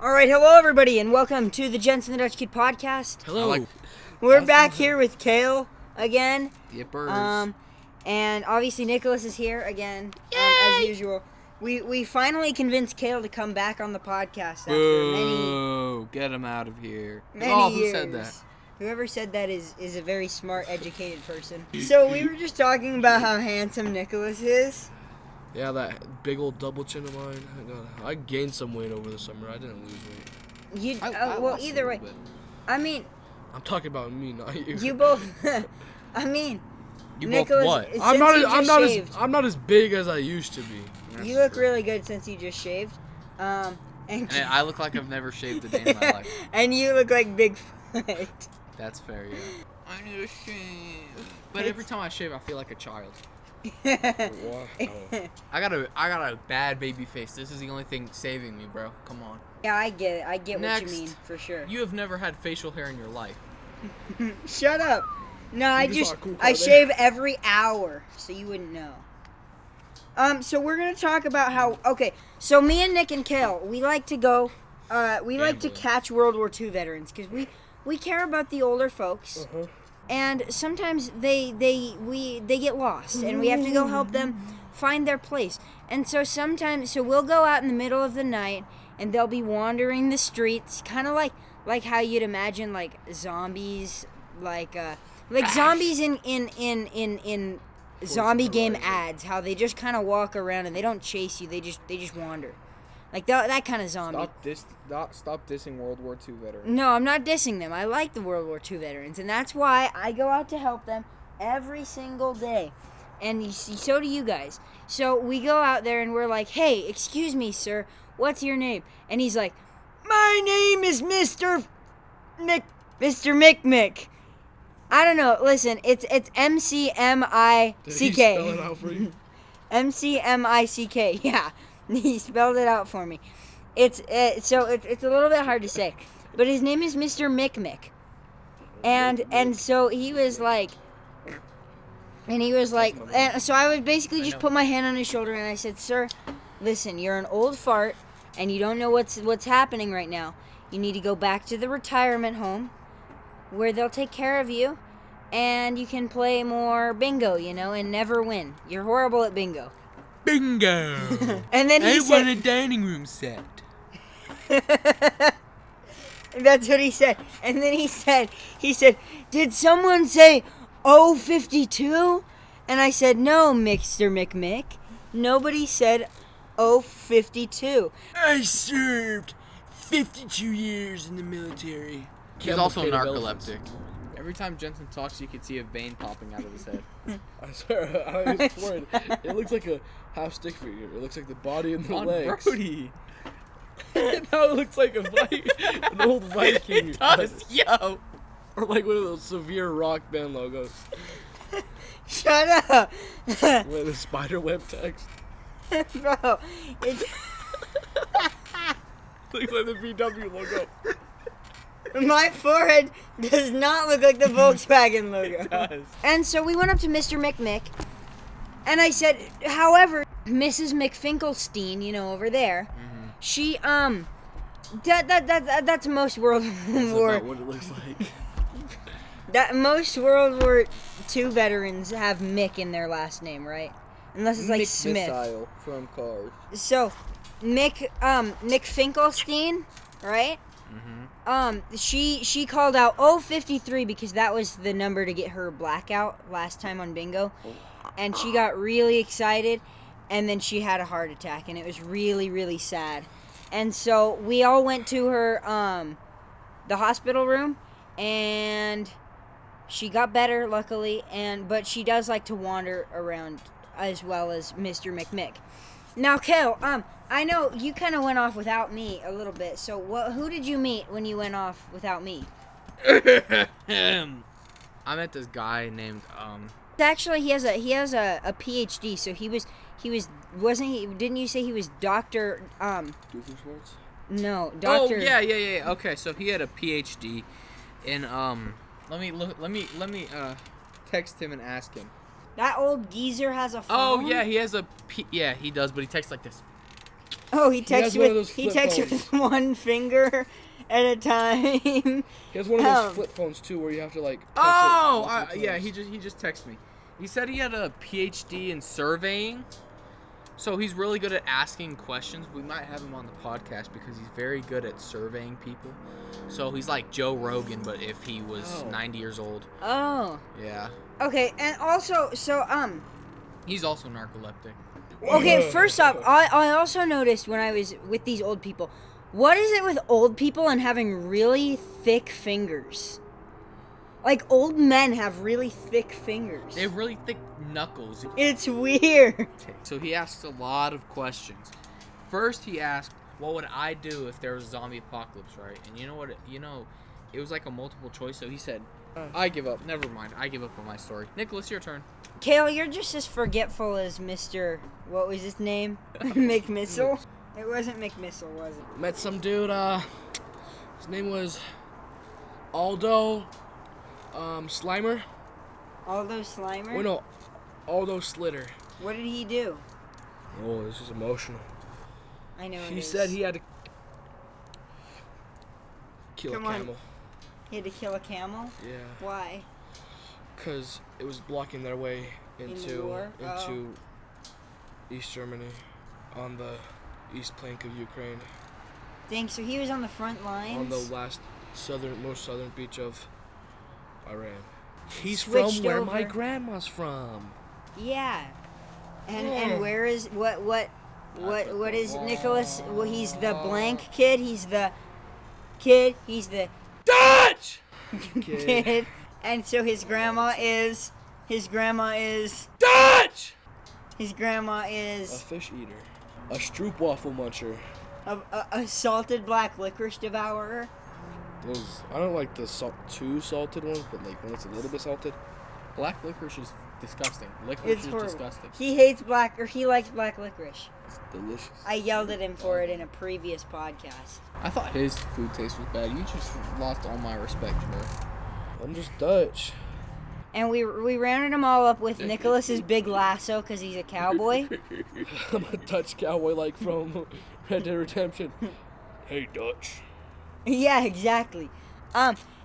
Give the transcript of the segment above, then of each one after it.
All right, hello everybody, and welcome to the Jensen the Dutch Kid podcast. Hello. We're back here with Kael again. Yippers. And obviously Nicholas is here again, as usual. We finally convinced Kael to come back on the podcast after Boo. Get him out of here. many who years. said that? Whoever said that is a very smart, educated person. So we were just talking about how handsome Nicholas is. Yeah, that big old double chin of mine. I gained some weight over the summer. I didn't lose weight. Well, either way, I mean, I'm talking about me, not you. you both. I mean, You Nicholas, both what? I'm not as big as I used to be. You look really good since you just shaved. And I look like I've never shaved a day in my life. And you look like Bigfoot. That's fair, yeah. I need a shave. But every time I shave, I feel like a child. Wow. I got a bad baby face. This is the only thing saving me, bro. Come on. Yeah, I get it. I get Next. what you mean, for sure. You have never had facial hair in your life. Shut up. No, cool I shave every hour, so you wouldn't know. So we're gonna talk about how. Okay, so me and Nick and Kael, we like to go. We like to catch World War II veterans because we care about the older folks. And sometimes they get lost, and we have to go help them find their place. And so sometimes, we'll go out in the middle of the night, and they'll be wandering the streets, kind of like how you'd imagine like zombies, like zombies in zombie game ads. How they just kind of walk around and they don't chase you; they just wander, like that kind of zombie. Stop dissing World War II veterans. No, I'm not dissing them. I like the World War II veterans, and that's why I go out to help them every single day. And you see, so do you guys. So we go out there and we're like, "Hey, excuse me, sir. What's your name?" And he's like, "My name is Mr. Mick. I don't know. Listen, it's MCMICK. Did he spell it out for you? MCMICK. Yeah, he spelled it out for me. It's a little bit hard to say, but his name is Mr. Mick. And so he was like, and so I would basically just put my hand on his shoulder and I said, "Sir, listen, you're an old fart and you don't know what's happening right now. You need to go back to the retirement home where they'll take care of you and you can play more bingo, and never win. You're horrible at bingo." Bingo. And then he said, a dining room set. That's what he said. And then he said, "Did someone say 052?" And I said, "No, Mr. McMick. Nobody said 052. I served 52 years in the military. He's also Campbell narcoleptic. Every time Jensen talks, you can see a vein popping out of his head. I swear, I swear, it looks like a half stick figure. It looks like the body and the legs. Brody. Now it looks like an old Viking. It does, yo. Or like one of those severe rock band logos. Shut up. With the spider web text. Bro, it's... Looks like the VW logo. My forehead does not look like the Volkswagen logo. It does. And so we went up to Mr. McMick, and I said, however, Mrs. McFinkelstein, over there, she, that's most World War... That's about what it looks like. That most World War II veterans have Mick in their last name, right? Unless it's like Mick Smith. Missile from Cars. So, Mick Finkelstein, right? She called out 053 because that was the number to get her blackout last time on bingo. And she got really excited, and then she had a heart attack, and it was really, really sad. And so we all went to her, the hospital room, and she got better, luckily, but she does like to wander around as well as Mr. McMick. Now, Kael, I know you kind of went off without me a little bit. So, who did you meet when you went off without me? I met this guy named Actually, he has a PhD. So wasn't he? Didn't you say he was Dr. Doofenshmirtz? No, Dr. Oh yeah. Okay, so he had a PhD in Let me text him and ask him. That old geezer has a phone? Oh, yeah, he has a... Yeah, he does, but he texts like this. Oh, he has texts one of with those he flip texts phones. with one finger at a time. He has one of those Um, flip phones too, where you have to like. press it Oh, multiple yeah. times. He just texted me. He said he had a PhD in surveying, so he's really good at asking questions. We might have him on the podcast because he's very good at surveying people. So he's like Joe Rogan, but if he was 90 years old. Oh. Yeah. Okay, and also, so He's also narcoleptic. okay. First off, I also noticed when I was with these old people, what is it with old people and having really thick fingers? Like old men have really thick fingers. They have really thick knuckles. It's weird. So he asked a lot of questions. First, he asked, "What would I do if there was a zombie apocalypse?" Right? And you know what? It was like a multiple choice. So he said, I give up. "Never mind. I give up on my story." Nicholas, your turn. Kael, you're just as forgetful as Mr. What was his name? McMissile? It wasn't McMissile, was it? Met some dude. His name was Aldo Slimer. Aldo Slimer? Oh no, Aldo Slitter. What did he do? Oh, this is emotional. I know it He is. said he had to kill Come a on. camel. He had to kill a camel? Yeah, Why? because it was blocking their way In the into war? East Germany on the east plank of Ukraine, Dang, so he was on the front lines? on the most southern beach of Iran. He's Switched from where my over. grandma's from. Yeah. And where is what is Nicholas? Well, he's the blank kid. He's the kid. He's the Dutch kid. And so his grandma is Dutch. his grandma A is fish eater, a stroopwafel muncher. a salted black licorice devourer. Those I don't like the too salted ones, but like when it's a little bit salted. Black licorice is disgusting. Licorice It's is horrible. disgusting. He likes black licorice. It's delicious. I yelled at him for it in a previous podcast. I thought his food taste was bad. You just lost all my respect for her. I'm just Dutch. And we rounded them all up with Nicholas's big lasso because he's a cowboy. I'm a Dutch cowboy like from Red Dead Redemption. Hey, Dutch. Yeah, exactly.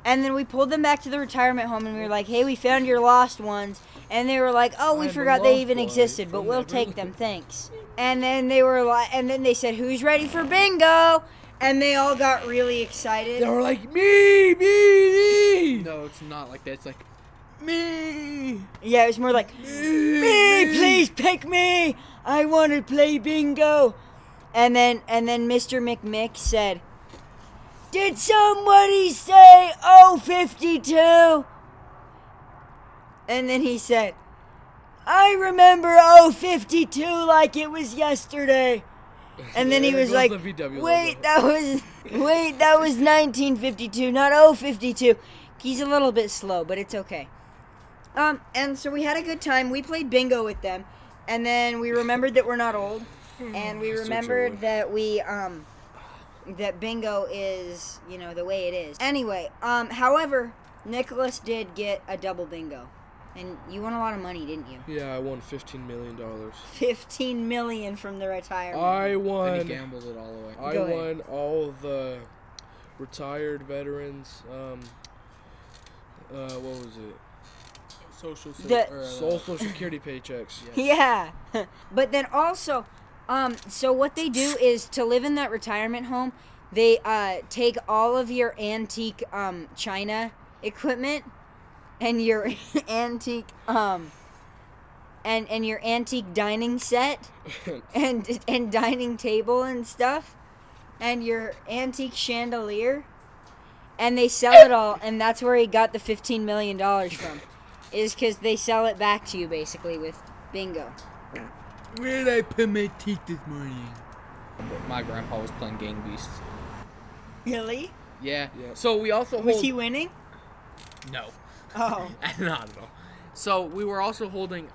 And then we pulled them back to the retirement home and we were like, hey, we found your lost ones. And they were like, oh, we I'm a forgot they lost even boy existed, but from we'll Neverland. take them, thanks. And then they were like, and then they said, who's ready for bingo? And they all got really excited. They were like, me. No, it's not like that. It's like, me. Yeah, it was more like, me, please pick me. I want to play bingo. And then Mr. McMick said, did somebody say 052? And then he said, I remember 052 like it was yesterday. And then he There was goes like, the VW logo. wait, that was 1952, not 052. He's a little bit slow, but it's okay. And so we had a good time. We played bingo with them, and then we remembered that we're not old, and we So remembered true. that that bingo is, the way it is. Anyway, however, Nicholas did get a double bingo, and you won a lot of money, didn't you? Yeah, I won $15 million. 15 million from the retirement. I Then he won. gambled it all away. I Go ahead. won all the retired veterans. What was it? Social Social Security paychecks. Yeah. But then also, so what they do is to live in that retirement home, they take all of your antique china equipment and your antique and your antique dining set and dining table and stuff and your antique chandelier, and they sell it all, and that's where he got the $15 million from. Is because they sell it back to you, basically, with bingo. Where did I put my teeth this morning? My grandpa was playing Gang Beasts. Really? Yeah. Yeah. So we also Was he winning? No. Oh. Not at all. So we were also holding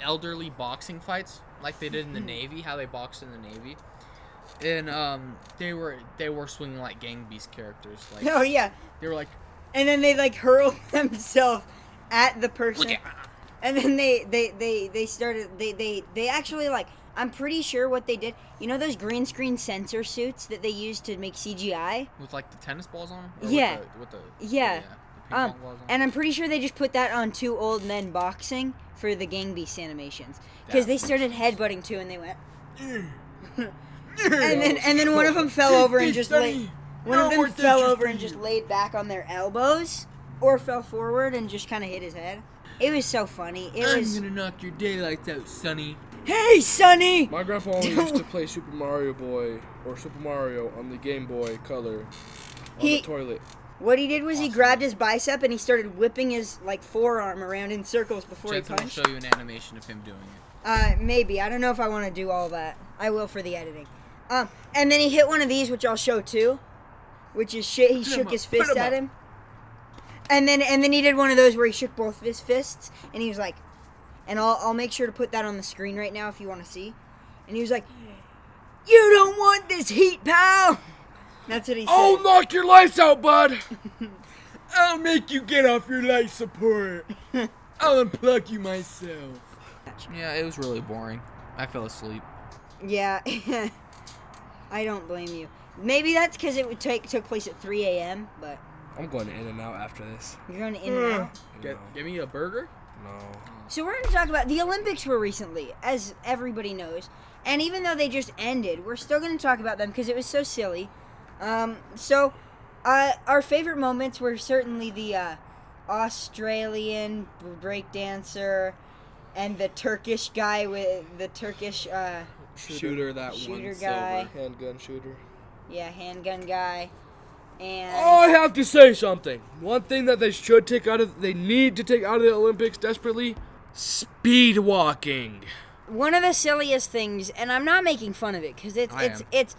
elderly boxing fights, like they did in the Navy, how they boxed in the Navy. And they were swinging like Gang Beast characters. Like Oh, yeah. they were like, And then they, hurled themselves at the person. look at And then they actually, I'm pretty sure what they did. You know those green screen sensor suits that they use to make CGI? With like the tennis balls on them? Or Yeah. With the Yeah. the ping pong balls on And I'm pretty sure they just put that on 2 old men boxing for the Gang Beasts animations. Because they started headbutting too, and they went. and then one of them fell over and just laid. One of them fell over and just laid back on their elbows, or fell forward and just kind of hit his head. It was so funny. I'm gonna knock your daylights out, Sonny. Hey, Sonny! My grandpa always used to play Super Mario Boy or Super Mario on the Game Boy Color on the toilet. What he did was he grabbed his bicep and he started whipping his forearm around in circles before Jensen he will punched. show you an animation of him doing it. Maybe. I don't know if I want to do all that. I will for the editing. And then he hit one of these, which I'll show too. Which is shit. He shook his fist at him. And then he did one of those where he shook both of his fists, and he was like, and I'll make sure to put that on the screen right now if you want to see. And he was like, "You don't want this heat, pal." That's what he said. I'll knock your lights out, bud. I'll make you get off your life support. I'll unplug you myself. Yeah, it was really boring. I fell asleep. Yeah, I don't blame you. Maybe that's because it took place at 3 a.m., but I'm going in and out after this. you're going to in and out. Give me a burger? No. So we're going to talk about the Olympics were recently, as everybody knows. And even though they just ended, we're still going to talk about them because it was so silly. Our favorite moments were certainly the Australian breakdancer and the Turkish guy with the Turkish Shooter, that shooter one guy. silver handgun shooter. Yeah, handgun guy. And I have to say something. One thing that they need to take out of the Olympics desperately, speed walking. one of the silliest things, and I'm not making fun of it because it's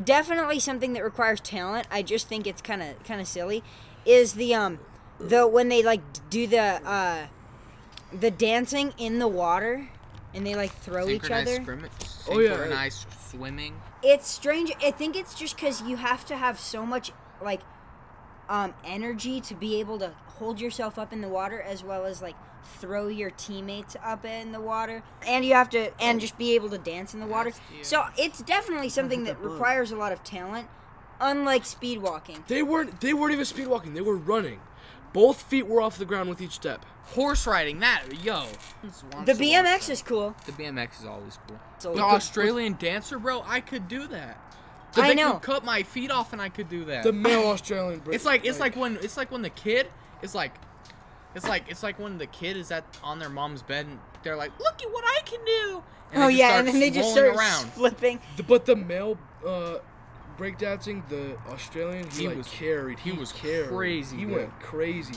definitely something that requires talent. I just think it's kind of silly. Is the when they like do the dancing in the water and they like throw each other. Oh, yeah. Synchronized swimming. It's strange. I think it's just because you have to have so much like energy to be able to hold yourself up in the water as well as like throw your teammates up in the water, and you have to just be able to dance in the water. So it's definitely something that requires a lot of talent, unlike speed walking. They weren't even speed walking. They were running. Both feet were off the ground with each step. Horse riding, The BMX is cool. The BMX is always cool. So The Australian dancer, bro, I could do that. I know. Could cut my feet off and I could do that. The male Australian. It's like when the kid is like. It's like when the kid is on their mom's bed and they're like, "Look at what I can do!" And and then they just start flipping. But the male breakdancing, the Australian, he was carried. He was carried. crazy. He dude. went crazy.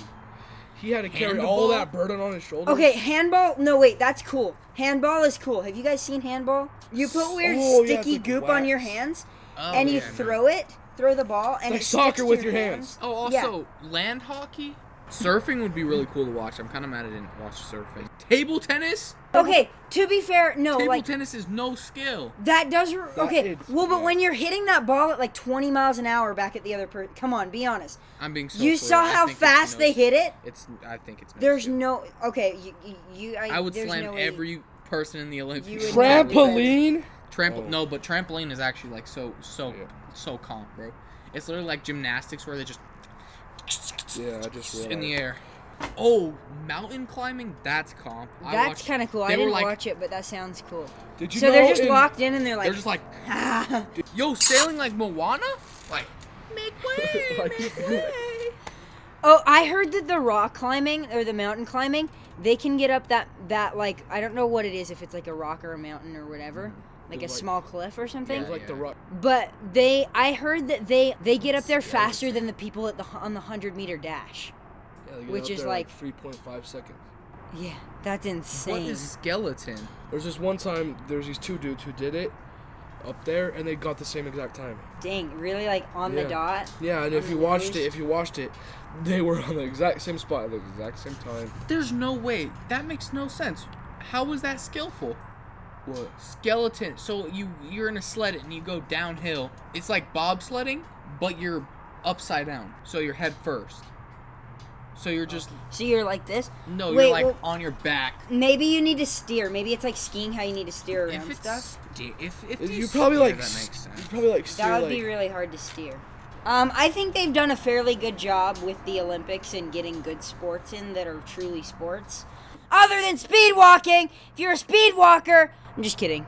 He had to carry Handball? all that burden on his shoulders. Okay, handball. No, wait, that's cool. Handball is cool. Have you guys seen handball? You put weird it's sticky like goop wax. on your hands, Oh, and you yeah, no. throw the ball, and like it soccer sticks to with your your hands. Oh, also land hockey. Surfing would be really cool to watch. I'm kind of mad I didn't watch surfing. Table tennis? Okay, to be fair, no, Table like tennis is no skill. that does. Okay, is- well, but yeah. when you're hitting that ball at like 20 miles an hour back at the other person, come on, be honest. I'm being so You clear. saw I how think it's fast no they hit it? I think it's no There's skill. no. Okay, I would there's slam no way- every person in the Olympics. You would not be Trampoline. No, but trampoline is actually like so Yeah. calm, bro. It's literally like gymnastics where they just Yeah, I just realized. in the air. Oh, mountain climbing? That's calm. That's kind of cool. I they were didn't like- watch it, but that sounds cool. Did you So know they're just in- locked in and they're like. They're just like, yo, sailing like Moana? Like, make way, make way. Oh, I heard that the rock climbing or the mountain climbing, they can get up that like I don't know what it is, if it's like a rock or a mountain or whatever, like a It's like- small cliff or something. It was like the rock. But I heard that they get up there faster than the people on the 100-meter dash. Yeah, they get Which up is there like- 3.5 seconds. Yeah, that's insane. What is skeleton? There's this one time, there's these two dudes who did it up there, and they got the same exact time. Dang, really like on the Yeah. dot? Yeah, and On if you the watched nose? it, they were on the exact same spot at the exact same time. There's no way. That makes no sense. How was that skillful? What? Skeleton. So you're in a sled and you go downhill. It's like bobsledding, but you're upside down. So you're head first. So you're just So you're like this. no, Wait, you're like well, on your back. maybe you need to steer. Maybe it's like skiing, how you need to steer around If it's stuff. if You probably like. that makes sense. You probably like steer That would like. be really hard to steer. I think they've done a fairly good job with the Olympics and getting good sports in that are truly sports. Other than speed walking, if you're a speed walker, I'm just kidding.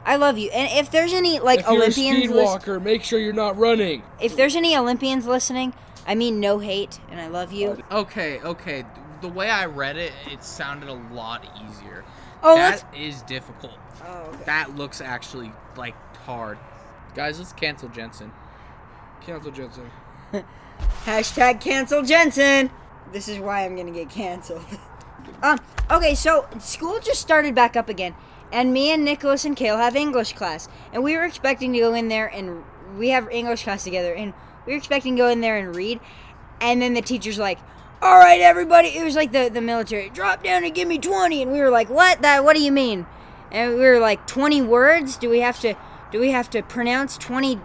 I love you. And if there's any like If you're a Olympians, speed walker, make sure you're not running. if there's any Olympians listening, I mean no hate, and I love you. Okay. The way I read it, it sounded a lot easier. Oh, That is difficult. Oh, okay. That looks actually like hard. Guys, let's cancel Jensen. Cancel Jensen. Hashtag cancel Jensen. This is why I'm gonna get canceled. Okay, so school just started back up again, and me and Nicholas and Kael have English class, and we were expecting to go in there and we have English class together, and we were expecting to go in there and read, and then the teacher's like, "All right, everybody," it was like the military, "drop down and give me 20," and we were like, "What? What do you mean?" And we were like, 20 words? Do we have to pronounce 20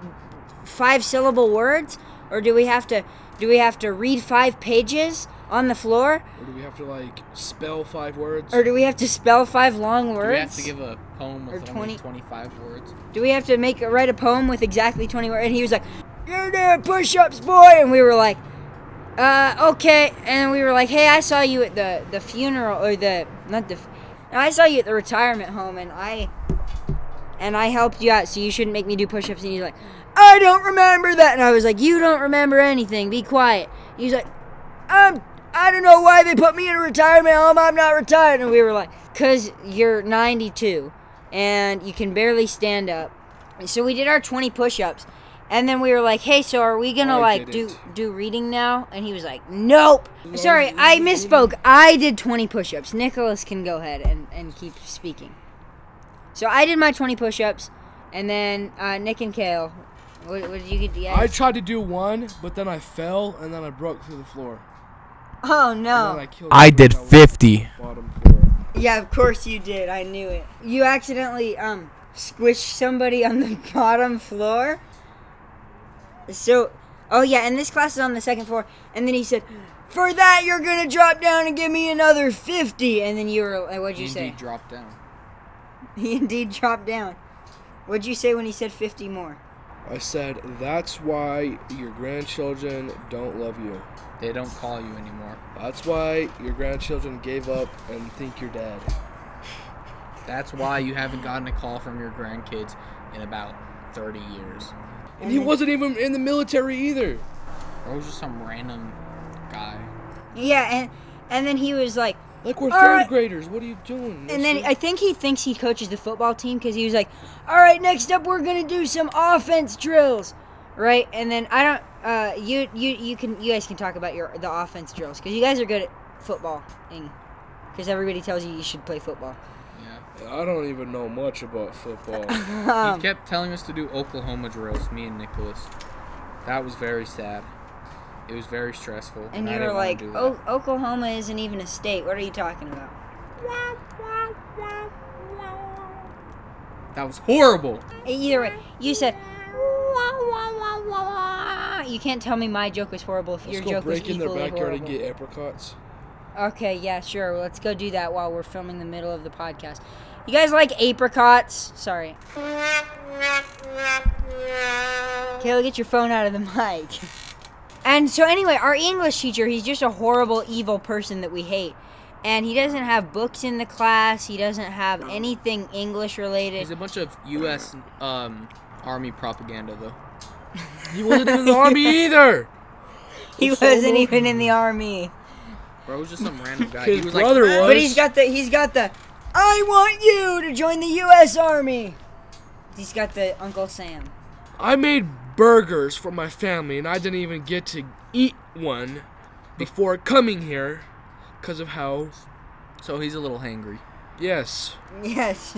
5-syllable words, or do we have to read 5 pages on the floor, Or do we have to like spell 5 words? or do we have to spell 5 long words? Do we have to give a poem with Or only 20 25 words? Do we have to write a poem with exactly 20 words? And he was like, "You're doing push-ups, boy," and we were like, okay. And we were like, "Hey, I saw you at the funeral, or I saw you at the retirement home, and I helped you out, so you shouldn't make me do push-ups." And he's like, "I don't remember that." And I was like, "You don't remember anything. Be quiet." He's like, I don't know why they put me in a retirement home. I'm not retired." And we were like, "'Cause you're 92 and you can barely stand up." So we did our 20 push-ups, and then we were like, "Hey, so are we gonna do reading now?" And he was like, "Nope." Sorry, I misspoke. I did 20 push-ups. Nicholas can go ahead and keep speaking. So I did my 20 push-ups, and then Nick and Kael, what did you get? I tried to do 1, but then I fell and then I broke through the floor. Oh And no. then I killed I everyone did that was 50. Bottom floor. Yeah, of course you did. I knew it. You accidentally squished somebody on the bottom floor. So, oh yeah, and this class is on the 2nd floor. And then he said, "For that, you're gonna drop down and give me another 50." And then you were, what'd you say? Indeed dropped down. He indeed dropped down. What'd you say when he said 50 more? I said, "That's why your grandchildren don't love you. They don't call you anymore. That's why your grandchildren gave up and think you're dead." That's why you haven't gotten a call from your grandkids in about 30 years. And he wasn't even in the military either. Or it was just some random guy. Yeah, and then he was like, Like, we're All 3rd right. graders. What are you doing? and then mister? I think he thinks he coaches the football team, because he was like, "All right, next up we're gonna do some offense drills," right? And then I don't, you guys can talk about the offense drills, because you guys are good at footballing, because everybody tells you should play football. Yeah. I don't even know much about football. He kept telling us to do Oklahoma drills, me and Nicholas. That was very sad. It was very stressful. And I you didn't were wanna like, do that. "Oh, Oklahoma isn't even a state. What are you talking about?" That was horrible. Either way, you said, you can't tell me my joke was horrible if your Let's go joke was break in their equally backyard horrible. and get apricots. Okay, yeah, sure. Well, let's go do that while we're filming the middle of the podcast. You guys like apricots? Sorry. Kayla, get your phone out of the mic. And so anyway, our English teacher, he's just a horrible, evil person that we hate. And he doesn't have books in the class. He doesn't have anything English related. There's a bunch of U.S. Army propaganda, though. He wasn't in the army either. He So wasn't annoying. even in the army. Bro, it was just some random guy. His He was brother like, was. But he's got the "I want you to join the U.S. Army." He's got the Uncle Sam. I made burgers for my family, and I didn't even get to eat one before coming here because of how, So he's a little hangry. yes, Yes.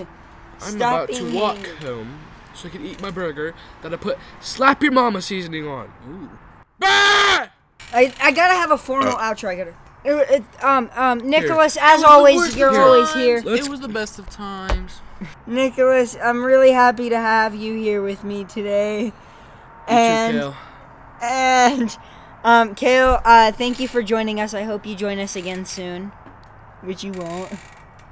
I'm Stop about to being walk angry. home so I can eat my burger that I put slap your mama seasoning on. Ooh. Bah! I gotta have a formal outro. I gotta. Nicholas, Here. as It was the always, worst you're of always times. here. Let's- It was the best of times. Nicholas, I'm really happy to have you here with me today. You too, And Kael, thank you for joining us. I hope you join us again soon. Which you won't.